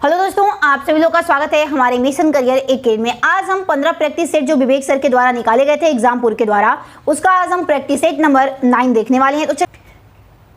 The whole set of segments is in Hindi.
हेलो दोस्तों, आप सभी लोगों का स्वागत है हमारे मिशन करियर एकेडमी में। आज हम 15 प्रैक्टिस सेट जो विवेक सर के द्वारा निकाले गए थे एग्जामपुर के द्वारा, उसका आज हम प्रैक्टिस सेट नंबर 9 देखने वाले हैं।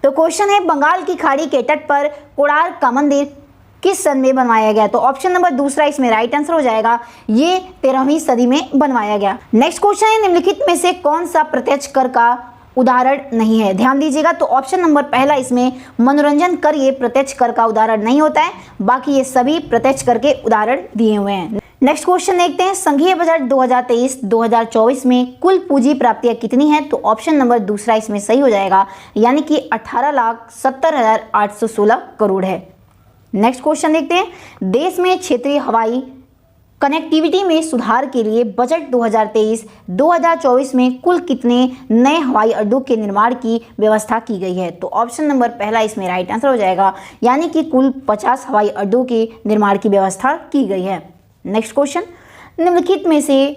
तो क्वेश्चन है, बंगाल की खाड़ी के तट पर कोणार्क का मंदिर किस सन में बनवाया गया? तो ऑप्शन नंबर दूसरा इसमें राइट आंसर हो जाएगा। ये 13वीं सदी में बनवाया गया। नेक्स्ट क्वेश्चन है, निम्नलिखित में से कौन सा प्रत्यक्ष कर का उदाहरण नहीं है? ध्यान दीजिएगा। तो ऑप्शन नंबर पहला इसमें मनोरंजन कर ये प्रत्यक्ष कर का उदाहरण नहीं होता है, बाकी ये सभी प्रत्यक्ष कर के उदाहरण दिए हुए हैं। नेक्स्ट क्वेश्चन देखते हैं, संघीय बजट 2023-2024 में कुल पूंजी प्राप्तियां कितनी है? तो ऑप्शन नंबर दूसरा इसमें सही हो जाएगा, यानी कि 18,70,816 करोड़ है। नेक्स्ट क्वेश्चन देखते हैं, देश में क्षेत्रीय हवाई कनेक्टिविटी में सुधार के लिए बजट 2023-2024 में कुल कितने नए हवाई अड्डों के निर्माण की व्यवस्था की गई है? तो ऑप्शन नंबर पहला इसमें राइट आंसर हो जाएगा, यानी कि कुल 50 हवाई अड्डों के निर्माण की व्यवस्था की गई है। नेक्स्ट क्वेश्चन, निम्नलिखित में से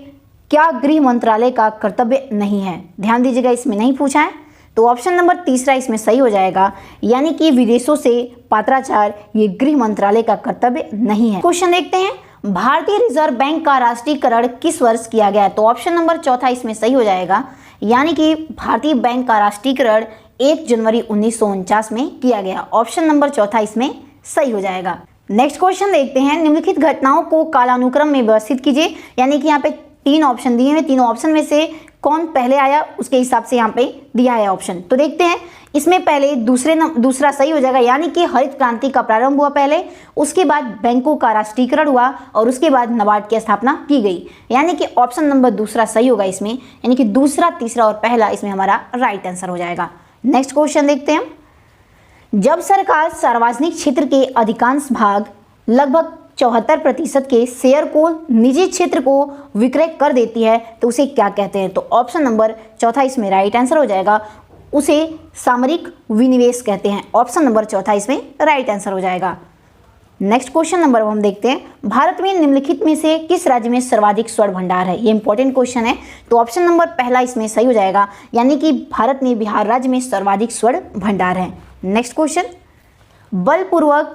क्या गृह मंत्रालय का कर्तव्य नहीं है? ध्यान दीजिएगा, इसमें नहीं पूछा है, तो ऑप्शन नंबर तीसरा इसमें सही हो जाएगा, यानी कि विदेशों से पत्राचार ये गृह मंत्रालय का कर्तव्य नहीं है। क्वेश्चन देखते हैं, भारतीय रिजर्व बैंक का राष्ट्रीयकरण किस वर्ष किया गया? तो ऑप्शन नंबर चौथा इसमें सही हो जाएगा, यानी कि भारतीय बैंक का राष्ट्रीयकरण 1 जनवरी 1949 में किया गया। ऑप्शन नंबर चौथा इसमें सही हो जाएगा। नेक्स्ट क्वेश्चन देखते हैं, निम्नलिखित घटनाओं को कालानुक्रम में व्यवस्थित कीजिए, यानी कि यहाँ पे 3 ऑप्शन दिए हुए, तीनों ऑप्शन में से कौन पहले आया उसके हिसाब से यहाँ पे दिया है ऑप्शन। तो देखते हैं, इसमें पहले दूसरा सही हो जाएगा, यानी कि हरित क्रांति का प्रारंभ हुआ पहले, उसके बाद बैंकों का राष्ट्रीयकरण हुआ और उसके बाद नाबार्ड की स्थापना की गई, यानी कि ऑप्शन नंबर दूसरा सही होगा इसमें, यानी कि दूसरा, तीसरा और पहला इसमें हमारा राइट आंसर हो जाएगा। नेक्स्ट क्वेश्चन देखते हैं, जब सरकार सार्वजनिक क्षेत्र के अधिकांश भाग लगभग 74% के शेयर को निजी क्षेत्र को विक्रय कर देती है तो उसे क्या कहते हैं? तो ऑप्शन नंबर चौथा इसमें राइट आंसर हो जाएगा, उसे सामरिक विनिवेश कहते हैं। ऑप्शन नंबर चौथा इसमें राइट आंसर हो जाएगा। नेक्स्ट क्वेश्चन नंबर हम देखते हैं, भारत में निम्नलिखित में से किस राज्य में सर्वाधिक स्वर्ण भंडार है? ये इंपॉर्टेंट क्वेश्चन है, तो ऑप्शन नंबर पहला इसमें सही हो जाएगा, यानी कि भारत में बिहार राज्य में सर्वाधिक स्वर्ण भंडार है। नेक्स्ट क्वेश्चन, बलपूर्वक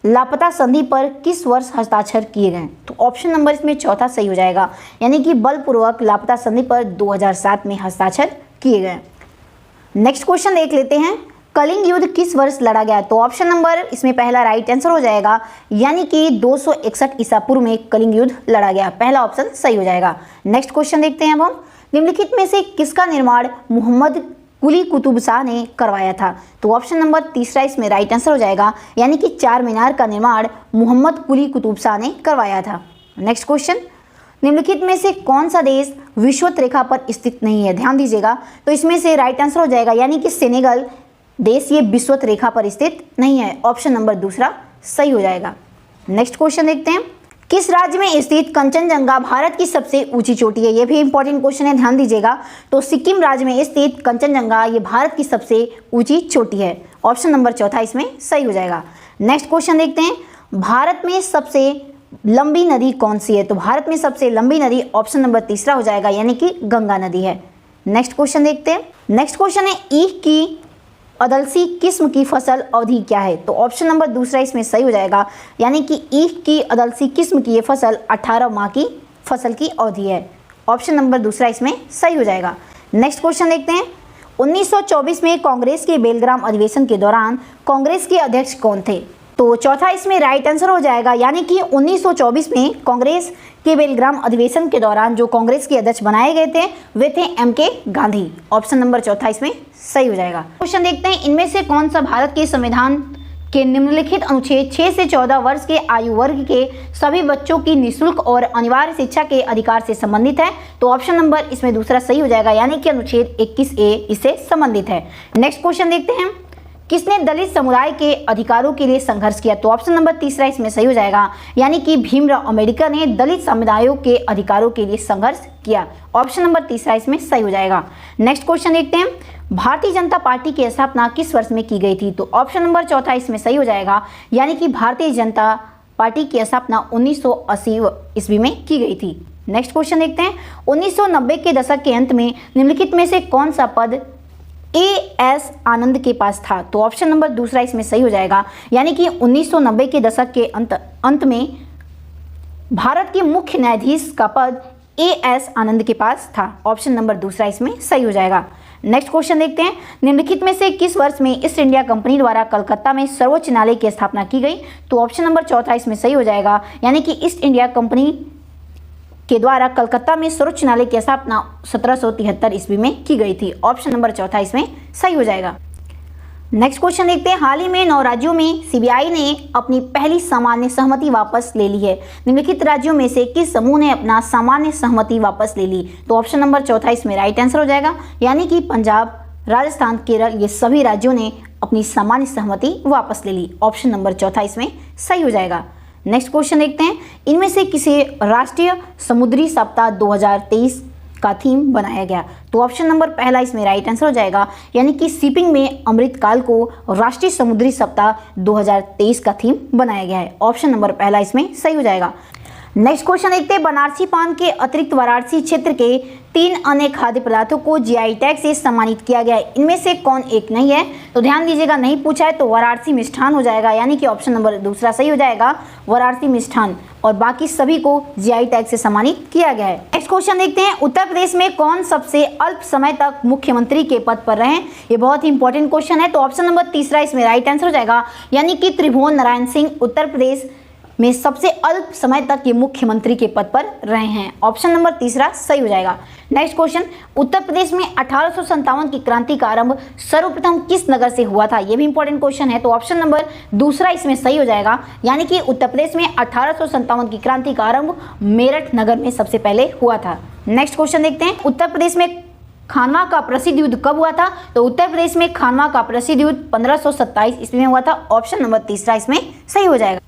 लापता संधि पर किस वर्ष हस्ताक्षर किए गए? तो ऑप्शन नंबर इसमें चौथा सही हो जाएगा, यानी कि बलपूर्वक लापता संधि पर 2007 में हस्ताक्षर किए गए। नेक्स्ट क्वेश्चन देख लेते हैं, कलिंग युद्ध किस वर्ष लड़ा गया? तो ऑप्शन नंबर इसमें पहला राइट आंसर हो जाएगा, यानी कि 261 ईसा पूर्व में कलिंग युद्ध लड़ा गया। पहला ऑप्शन सही हो जाएगा। नेक्स्ट क्वेश्चन देखते हैं अब हम, निम्नलिखित में से किसका निर्माण मोहम्मद कुली कुतुब शाह ने करवाया था? तो ऑप्शन नंबर तीसरा इसमें राइट आंसर हो जाएगा, यानी कि 4 मीनार का निर्माण मोहम्मद कुली कुतुब शाह ने करवाया था। नेक्स्ट क्वेश्चन, निम्नलिखित में से कौन सा देश विषुवत रेखा पर स्थित नहीं है? ध्यान दीजिएगा, तो इसमें से राइट आंसर हो जाएगा, यानी कि सेनेगल देश ये विषुवत रेखा पर स्थित नहीं है। ऑप्शन नंबर दूसरा सही हो जाएगा। नेक्स्ट क्वेश्चन देखते हैं, किस राज्य में स्थित कंचनजंगा भारत की सबसे ऊंची चोटी है? ये भी इंपॉर्टेंट क्वेश्चन है, ध्यान दीजिएगा। तो सिक्किम राज्य में स्थित कंचनजंगा ये भारत की सबसे ऊंची चोटी है। ऑप्शन नंबर चौथा इसमें सही हो जाएगा। नेक्स्ट क्वेश्चन देखते हैं, भारत में सबसे लंबी नदी कौन सी है? तो भारत में सबसे लंबी नदी ऑप्शन नंबर तीसरा हो जाएगा, यानी कि गंगा नदी है। नेक्स्ट क्वेश्चन देखते हैं, नेक्स्ट क्वेश्चन है, ईख की अदलसी किस्म की फसल अवधि क्या है? तो ऑप्शन नंबर दूसरा इसमें सही हो जाएगा, यानी कि ईख की अदलसी किस्म की ये फसल 18 माह की फसल की अवधि है। ऑप्शन नंबर दूसरा इसमें सही हो जाएगा। नेक्स्ट क्वेश्चन देखते हैं, 1924 में कांग्रेस के बेलग्राम अधिवेशन के दौरान कांग्रेस के अध्यक्ष कौन थे? तो चौथा इसमें राइट आंसर हो जाएगा, यानी कि 1924 में कांग्रेस के बेलग्राम अधिवेशन के दौरान जो कांग्रेस के अध्यक्ष बनाए गए थे वे थे MK गांधी। ऑप्शन नंबर चौथा इसमें सही हो जाएगा। क्वेश्चन देखते हैं, इनमें से कौन सा भारत के संविधान के निम्नलिखित अनुच्छेद 6 से 14 वर्ष के आयु वर्ग के सभी बच्चों की निःशुल्क और अनिवार्य शिक्षा के अधिकार से संबंधित है? तो ऑप्शन नंबर इसमें दूसरा सही हो जाएगा, यानी कि अनुच्छेद 21A इससे संबंधित है। नेक्स्ट क्वेश्चन देखते हैं, किसने दलित समुदाय के अधिकारों के लिए संघर्ष किया? तो ऑप्शन नंबर तीसरा इसमें सही हो जाएगा, यानी कि भीमराव अंबेडकर ने दलित समुदायों के अधिकारों के लिए संघर्ष किया। ऑप्शन नंबर तीसरा इसमें सही हो जाएगा। नेक्स्ट क्वेश्चन देखते हैं, भारतीय जनता पार्टी की स्थापना किस वर्ष में की गई थी? तो ऑप्शन नंबर चौथा इसमें सही हो जाएगा, यानी कि भारतीय जनता पार्टी की स्थापना 1980 ईस्वी में की गई थी। नेक्स्ट क्वेश्चन देखते हैं, 1990 के दशक के अंत में निम्नलिखित में से कौन सा पद A.S. आनंद के पास था। तो ऑप्शन नंबर दूसरा इसमें सही हो जाएगा, यानी कि 1990 के दशक के अंत में भारत के मुख्य न्यायाधीश का पद A.S. आनंद के पास था। ऑप्शन नंबर दूसरा इसमें सही हो जाएगा। नेक्स्ट क्वेश्चन देखते हैं, निम्नलिखित में से किस वर्ष में ईस्ट इंडिया कंपनी द्वारा कलकत्ता में सर्वोच्च न्यायालय की स्थापना की गई? तो ऑप्शन नंबर चौथा इसमें सही हो जाएगा, यानी कि ईस्ट इंडिया कंपनी के द्वारा कलकत्ता में सर्वोच्च न्यायालय की स्थापना 1773 ईस्वी में की गई थी। ऑप्शन नंबर चौथा इसमें सही हो जाएगा। नेक्स्ट क्वेश्चन देखते हैं, हाल ही में 9 राज्यों में सीबीआई ने अपनी पहली सामान्य सहमति वापस ले ली है। निम्नलिखित राज्यों में से किस समूह ने अपना सामान्य सहमति वापस ले ली? तो ऑप्शन नंबर चौथा इसमें राइट आंसर हो जाएगा, यानी कि पंजाब, राजस्थान, केरल, ये सभी राज्यों ने अपनी सामान्य सहमति वापस ले ली। ऑप्शन नंबर चौथा इसमें सही हो जाएगा। नेक्स्ट क्वेश्चन देखते हैं, इनमें से किसे राष्ट्रीय समुद्री सप्ताह 2023 का थीम बनाया गया? तो ऑप्शन नंबर पहला इसमें राइट आंसर हो जाएगा, यानी कि शिपिंग में अमृतकाल को राष्ट्रीय समुद्री सप्ताह 2023 का थीम बनाया गया है। ऑप्शन नंबर पहला इसमें सही हो जाएगा। नेक्स्ट क्वेश्चन देखते हैं, बनारसी पान के अतिरिक्त वाराणसी क्षेत्र के 3 अन्य खाद्य पदार्थों को जीआई टैग से सम्मानित किया गया है। इनमें से कौन एक नहीं है? तो ध्यान दीजिएगा, नहीं पूछा है तो वाराणसी मिष्ठान हो जाएगा, यानी कि ऑप्शन नंबर दूसरा सही हो जाएगा, वाराणसी मिष्ठान, और बाकी सभी को जीआई टैग से सम्मानित किया गया है। नेक्स्ट क्वेश्चन देखते हैं, उत्तर प्रदेश में कौन सबसे अल्प समय तक मुख्यमंत्री के पद पर रहे? ये बहुत ही इंपॉर्टेंट क्वेश्चन है। तो ऑप्शन नंबर तीसरा इसमें राइट आंसर हो जाएगा, यानी कि त्रिभुवन नारायण सिंह उत्तर प्रदेश में सबसे अल्प समय तक ये मुख्यमंत्री के पद पर रहे हैं। ऑप्शन नंबर तीसरा सही हो जाएगा। नेक्स्ट क्वेश्चन, उत्तर प्रदेश में 1857 की क्रांति का आरंभ सर्वप्रथम किस नगर से हुआ था? ये भी इंपॉर्टेंट क्वेश्चन है। तो ऑप्शन नंबर दूसरा इसमें सही हो जाएगा, यानी कि उत्तर प्रदेश में 1857 की क्रांति का आरंभ मेरठ नगर में सबसे पहले हुआ था। नेक्स्ट क्वेश्चन देखते हैं, उत्तर प्रदेश में खानवा का प्रसिद्ध युद्ध कब हुआ था? तो उत्तर प्रदेश में खानवा का प्रसिद्ध युद्ध 1527 ईस्वी में हुआ था। ऑप्शन नंबर तीसरा इसमें सही हो जाएगा।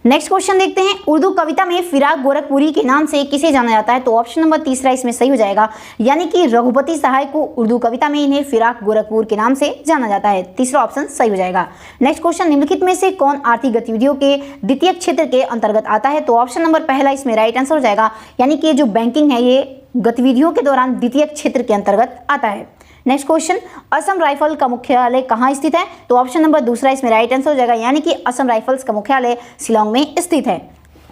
नेक्स्ट क्वेश्चन देखते हैं, उर्दू कविता में फिराक गोरखपुरी के नाम से किसे जाना जाता है? तो ऑप्शन नंबर तीसरा इसमें सही हो जाएगा, यानी कि रघुपति सहाय को उर्दू कविता में इन्हें फिराक गोरखपुर के नाम से जाना जाता है। तीसरा ऑप्शन सही हो जाएगा। नेक्स्ट क्वेश्चन, निम्नलिखित में से कौन आर्थिक गतिविधियों के द्वितीय क्षेत्र के अंतर्गत आता है? तो ऑप्शन नंबर पहला इसमें राइट आंसर हो जाएगा, यानी कि जो बैंकिंग है ये गतिविधियों के दौरान द्वितीय क्षेत्र के अंतर्गत आता है। नेक्स्ट क्वेश्चन, असम राइफल का मुख्यालय कहाँ स्थित है? तो ऑप्शन नंबर दूसरा इसमें राइट आंसर हो जाएगा, यानी कि असम राइफल्स का मुख्यालय शिलांग में स्थित है।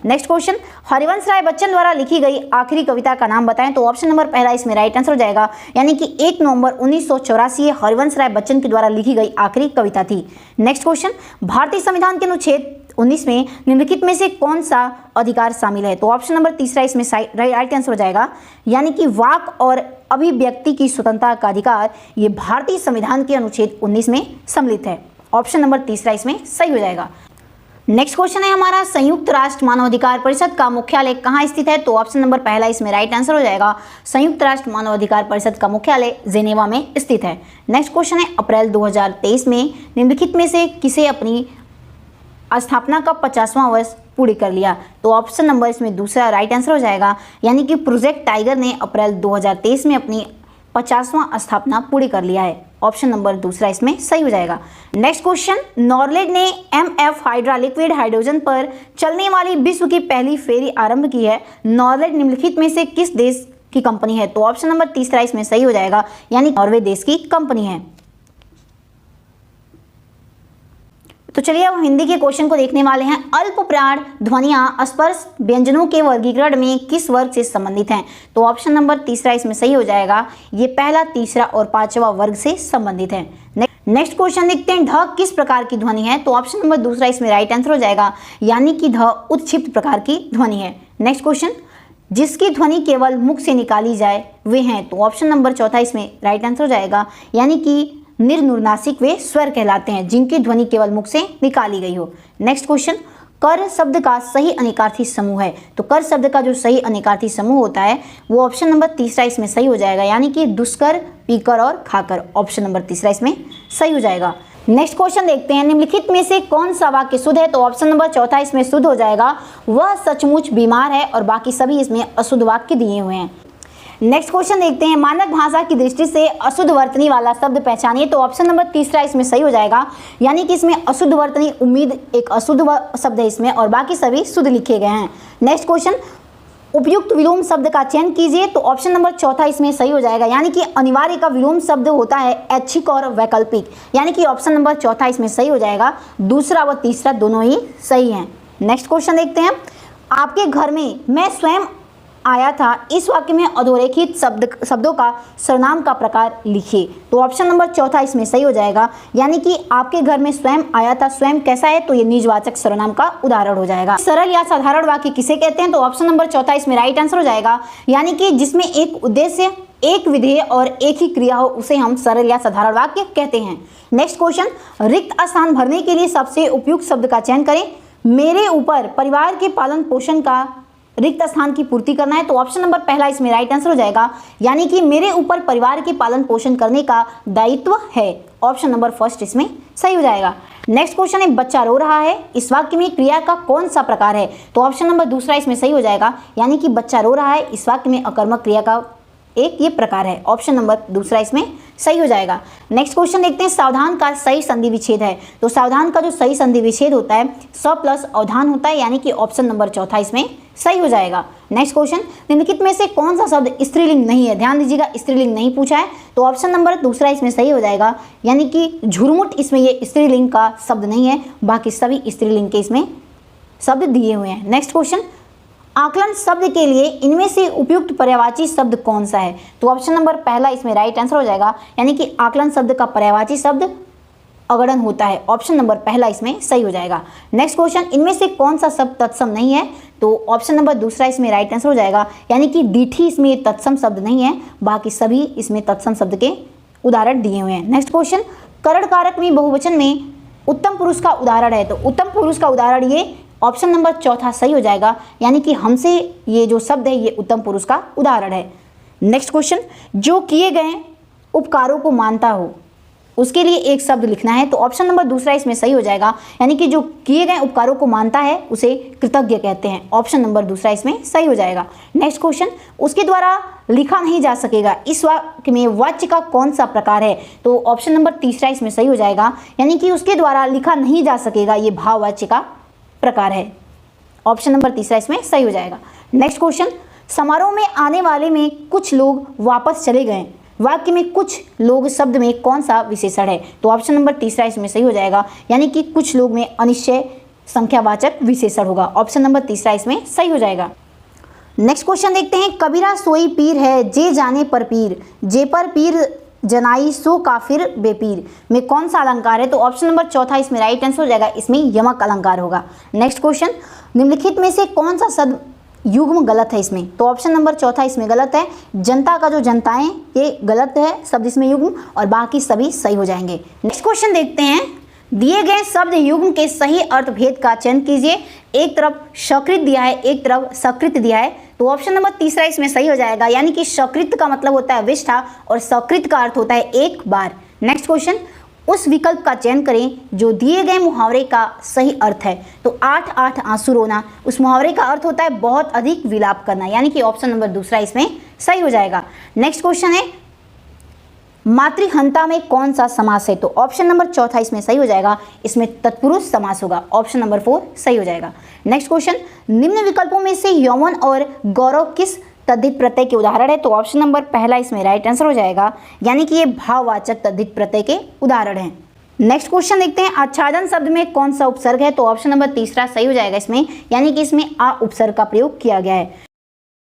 नेक्स्ट क्वेश्चन, हरिवंश राय बच्चन द्वारा लिखी गई आखिरी कविता का नाम बताएं? तो ऑप्शन नंबर पहला इसमें राइट आंसर हो जाएगा, यानी कि 1 नवंबर 1984 हरिवंश राय बच्चन के द्वारा लिखी गई आखिरी कविता थी। नेक्स्ट क्वेश्चन, भारतीय संविधान के अनुच्छेद 19 में निम्नलिखित में से कौन सा अधिकार शामिल है? तो ऑप्शन नंबर तीसरा इसमें राइट आंसर हो जाएगा, यानी कि वाक और अभिव्यक्ति की स्वतंत्रता का अधिकार ये भारतीय संविधान के अनुच्छेद 19 में सम्मिलित है। ऑप्शन नंबर तीसरा इसमें सही हो जाएगा। नेक्स्ट क्वेश्चन है हमारा, संयुक्त राष्ट्र मानवाधिकार परिषद का मुख्यालय कहाँ स्थित है? तो ऑप्शन नंबर पहला इसमें राइट आंसर हो जाएगा, संयुक्त राष्ट्र मानवाधिकार परिषद का मुख्यालय जेनेवा में स्थित है। नेक्स्ट क्वेश्चन है, अप्रैल 2023 में निम्नलिखित में से किसे अपनी स्थापना का 50वां वर्ष पूरी कर लिया? तो ऑप्शन नंबर इसमें दूसरा राइट आंसर हो जाएगा, यानी कि प्रोजेक्ट टाइगर ने अप्रैल 2023 में अपनी 50वां स्थापना पूरी कर लिया है। ऑप्शन नंबर दूसरा इसमें सही हो जाएगा। नेक्स्ट क्वेश्चन, नॉरलैंड ने MF हाइड्रा लिक्विड हाइड्रोजन पर चलने वाली विश्व की पहली फेरी आरंभ की है। नॉरलैंड निम्नलिखित में से किस देश की कंपनी है? तो ऑप्शन नंबर तीसरा इसमें सही हो जाएगा, यानी नॉर्वे देश की कंपनी है। तो चलिए अब हिंदी के क्वेश्चन को देखने वाले हैं। अल्प प्राण ध्वनियां स्पर्श व्यंजनों के वर्गीकरण में किस वर्ग से संबंधित हैं? तो ऑप्शन नंबर तीसरा इसमें सही हो जाएगा, ये पहला, तीसरा और पांचवा वर्ग से संबंधित है। नेक्स्ट क्वेश्चन देखते हैं, ढ किस प्रकार की ध्वनि है? तो ऑप्शन नंबर दूसरा इसमें राइट आंसर हो जाएगा, यानी कि ध उत्क्षिप्त प्रकार की ध्वनि है। नेक्स्ट क्वेश्चन, जिसकी ध्वनि केवल मुख से निकाली जाए वे हैं? तो ऑप्शन नंबर चौथा इसमें राइट आंसर हो जाएगा, यानी कि निर्नुनासिक वे स्वर कहलाते हैं जिनकी ध्वनि केवल मुख से निकाली गई हो। नेक्स्ट क्वेश्चन, कर शब्द का सही अनेकार्थी समूह है? तो कर शब्द का जो सही अनेकार्थी समूह होता है वो ऑप्शन नंबर तीसरा इसमें सही हो जाएगा, यानी कि दुष्कर, पीकर और खाकर। ऑप्शन नंबर तीसरा इसमें सही हो जाएगा। नेक्स्ट क्वेश्चन देखते हैं, निम्नलिखित में से कौन सा वाक्य शुद्ध है? तो ऑप्शन नंबर चौथा इसमें शुद्ध हो जाएगा, वह सचमुच बीमार है, और बाकी सभी इसमें अशुद्ध वाक्य दिए हुए हैं। नेक्स्ट क्वेश्चन देखते हैं, मानक भाषा की दृष्टि से अशुद्ध वर्तनी वाला शब्द पहचानिए? तो ऑप्शन नंबर तीसरा इसमें सही हो जाएगा, यानी कि इसमें अशुद्ध वर्तनी उम्मीद एक अशुद्ध शब्द है इसमें, और बाकी सभी शुद्ध लिखे गए हैं। नेक्स्ट क्वेश्चन, उपयुक्त विलोम शब्द का चयन कीजिए। तो ऑप्शन नंबर चौथा इसमें सही हो जाएगा, यानी कि अनिवार्य का विलोम शब्द होता है ऐच्छिक और वैकल्पिक, यानी कि ऑप्शन नंबर चौथा इसमें सही हो जाएगा। दूसरा व तीसरा दोनों ही सही हैं। नेक्स्ट क्वेश्चन देखते हैं, आपके घर में मैं स्वयं आया था, इस वाक्य में अधोरेखित शब्दों का सर्वनाम का प्रकार लिखिए। तो ऑप्शन नंबर चौथा इसमें सही हो जाएगा, यानी कि आपके घर में स्वयं आया था, स्वयं कैसा है, तो ये निजवाचक सर्वनाम का उदाहरण हो जाएगा। सरल या साधारण वाक्य किसे कहते हैं, तो ऑप्शन नंबर चौथा इसमें राइट आंसर हो जाएगा, यानी कि जिसमें एक उद्देश्य, एक विधेय और एक ही क्रिया हो उसे हम सरल या साधारण वाक्य कहते हैं। नेक्स्ट क्वेश्चन, रिक्त स्थान भरने के लिए सबसे उपयुक्त शब्द का चयन करें। मेरे ऊपर परिवार के पालन पोषण का रिक्त स्थान की पूर्ति करना है। तो ऑप्शन नंबर पहला इसमें राइट आंसर हो जाएगा, यानी कि मेरे ऊपर परिवार के पालन पोषण करने का दायित्व है। ऑप्शन नंबर फर्स्ट इसमें सही हो जाएगा। नेक्स्ट क्वेश्चन है, बच्चा रो रहा है, इस वाक्य में क्रिया का कौन सा प्रकार है। तो ऑप्शन नंबर दूसरा इसमें सही हो जाएगा, यानी कि बच्चा रो रहा है, इस वाक्य में अकर्मक क्रिया का एक ये प्रकार है। ऑप्शन नंबर दूसरा इसमें सही हो जाएगा। नेक्स्ट क्वेश्चन देखते हैं, सावधान का सही संधि विच्छेद है। तो सावधान का जो सही संधि विच्छेद होता है स प्लस अवधान होता है, यानी कि ऑप्शन नंबर चौथा इसमें सही हो जाएगा। नेक्स्ट क्वेश्चन, निम्नलिखित में से कौन सा शब्द स्त्रीलिंग नहीं है। ध्यान दीजिएगा, स्त्रीलिंग नहीं पूछा है, तो ऑप्शन नंबर दूसरा इसमें सही हो जाएगा, यानी कि झुरमुट इसमें ये स्त्रीलिंग का शब्द नहीं है, बाकी सभी स्त्रीलिंग के इसमें शब्द दिए हुए हैं। नेक्स्ट क्वेश्चन, आकलन शब्द के लिए इनमें से उपयुक्त पर्यायवाची शब्द कौन सा है। तो ऑप्शन नंबर पहला इसमें राइट आंसर हो जाएगा, यानी कि आकलन शब्द का पर्यायवाची शब्द अगणन होता है। ऑप्शन नंबर पहला इसमें सही हो जाएगा। नेक्स्ट क्वेश्चन, इनमें से कौन सा शब्द तत्सम नहीं है। तो ऑप्शन नंबर दूसरा इसमें राइट आंसर हो जाएगा, यानी कि डीठी इसमें तत्सम शब्द नहीं है, बाकी सभी इसमें तत्सम शब्द के उदाहरण दिए हुए हैं। नेक्स्ट क्वेश्चन, करण कारक में बहुवचन में उत्तम पुरुष का उदाहरण है। तो उत्तम पुरुष का उदाहरण ये ऑप्शन नंबर चौथा सही हो जाएगा, यानी कि हमसे ये जो शब्द है ये उत्तम पुरुष का उदाहरण है। नेक्स्ट क्वेश्चन, जो किए गए उपकारों को मानता हो उसके लिए एक शब्द लिखना है। तो ऑप्शन नंबर दूसरा इसमें सही हो जाएगा, यानी कि जो किए गए उपकारों को मानता है उसे कृतज्ञ कहते हैं। ऑप्शन नंबर दूसरा इसमें सही हो जाएगा। नेक्स्ट क्वेश्चन, उसके द्वारा लिखा नहीं जा सकेगा, इस वाक्य में वाच्य का कौन सा प्रकार है। तो ऑप्शन नंबर तीसरा इसमें सही हो जाएगा, यानी कि उसके द्वारा लिखा नहीं जा सकेगा, ये भाववाच्य का प्रकार है। ऑप्शन नंबर तीसरा इसमें सही हो जाएगा। नेक्स्ट क्वेश्चन, समारोह में आने वाले में कुछ लोग वापस चले गए, वाक्य में कुछ लोग शब्द में कौन सा विशेषण है। तो ऑप्शन नंबर तीसरा इसमें सही हो जाएगा, यानी कि कुछ लोग में अनिश्चय संख्यावाचक विशेषण होगा। ऑप्शन नंबर तीसरा इसमें सही हो जाएगा। नेक्स्ट क्वेश्चन देखते हैं, कबीरा सोई पीर है जे जाने पर पीर, जे पर पीर जनाई सो काफिर बेपीर में कौन सा अलंकार है। तो ऑप्शन नंबर चौथा इसमें राइट आंसर हो जाएगा, इसमें यमक अलंकार होगा। नेक्स्ट क्वेश्चन, निम्नलिखित में से कौन सा शब्द युग्म गलत है इसमें। तो ऑप्शन नंबर चौथा इसमें गलत है, जनता का जो जनताएं ये गलत है शब्द इसमें युग्म, और बाकी सभी सही हो जाएंगे। नेक्स्ट क्वेश्चन देखते हैं, दिए गए शब्द युग्म के सही अर्थ भेद का चयन कीजिए। एक तरफ सकृत दिया है, एक तरफ सकृत दिया है, तो ऑप्शन नंबर तीसरा इसमें सही हो जाएगा, यानी कि सकृत का मतलब होता है विष्ठा और सकृत का अर्थ होता है एक बार। नेक्स्ट क्वेश्चन, उस विकल्प का चयन करें जो दिए गए मुहावरे का सही अर्थ है। तो 8 आंसू रोना, उस मुहावरे का अर्थ होता है बहुत अधिक विलाप करना, यानी कि ऑप्शन नंबर दूसरा इसमें सही हो जाएगा। नेक्स्ट क्वेश्चन है, मातृहंता में कौन सा समास है। तो ऑप्शन नंबर चौथा इसमें सही हो जाएगा, इसमें तत्पुरुष समास होगा। ऑप्शन नंबर 4 सही हो जाएगा। नेक्स्ट क्वेश्चन, निम्न विकल्पों में से यौवन और गौरव किस तद्धित प्रत्यय के उदाहरण है। तो ऑप्शन नंबर पहला इसमें राइट आंसर हो जाएगा, यानी कि ये भाववाचक तद्धित प्रत्यय के उदाहरण हैं। नेक्स्ट क्वेश्चन देखते हैं, आच्छादन शब्द में कौन सा उपसर्ग है। तो ऑप्शन नंबर तीसरा सही हो जाएगा इसमें, यानी कि इसमें आ उपसर्ग का प्रयोग किया गया है।